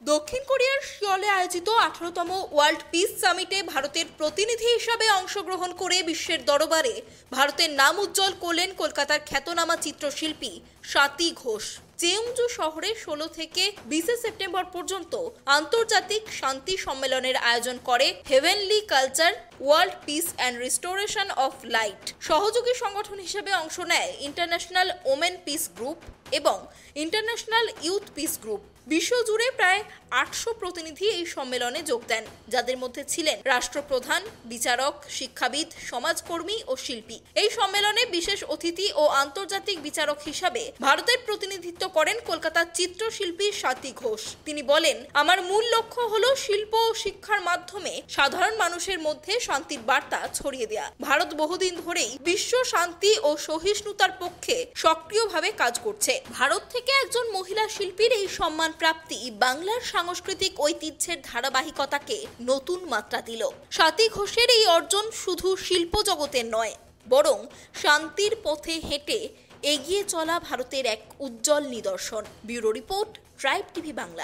দক্ষিণ কোরিয়ার সিওলে আয়োজিত 18তম ওয়ার্ল্ড পিস সামিটে ভারতের প্রতিনিধি হিসাবে অংশগ্রহণ করে বিশ্বের দরবারে ভারতের নাম উজ্জ্বল করলেন কলকাতার খ্যাতনামা চিত্রশিল্পী স্বাতী ঘোষ। চেংজু শহরে 16 থেকে 20 সেপ্টেম্বর পর্যন্ত আন্তর্জাতিক শান্তি সম্মেলনের আয়োজন করে heavenly culture world piece and restoration of light. সহযোগী সংগঠন হিসেবে অংশ নেয় ইন্টারন্যাশনাল ওমেন পিস গ্রুপ এবং ইন্টারন্যাশনাল ইউথ পিস গ্রুপ। বিশ্বজুড়ে প্রায় 800 প্রতিনিধি এই সম্মেলনে যোগ দেন, যাদের মধ্যে ছিলেন রাষ্ট্রপ্রধান, বিচারক, শিক্ষাবিদ, সমাজকর্মী ও শিল্পী। এই সম্মেলনে বিশেষ অতিথি ও আন্তর্জাতিক বিচারক হিসাবে ভারতের প্রতিনিধিত্ব করেন কলকাতার চিত্রশিল্পী স্বাতী ঘোষ। তিনি বলেন, আমার মূল লক্ষ্য হলো শিল্প ও শিক্ষার মাধ্যমে সাধারণ মানুষের মধ্যে শান্তির বার্তা ছড়িয়ে দেওয়া। ভারত বহুদিন ধরেই বিশ্ব শান্তি ও সহিষ্ণুতার পক্ষে সক্রিয়ভাবে কাজ করছে। ভারত থেকে একজন মহিলা শিল্পীর এই সম্মান প্রাপ্তি বাংলার সাংস্কৃতিক ঐতিহ্যের ধারাবাহিকতাকে নতুন মাত্রা দিল। স্বাতী ঘোষের এই অর্জন শুধু শিল্প জগতের নয়, বরং শান্তির পথে হেঁটে এগিয়ে চলা ভারতের এক উজ্জ্বল নিদর্শন। Bureau report, tribe TV Bangla.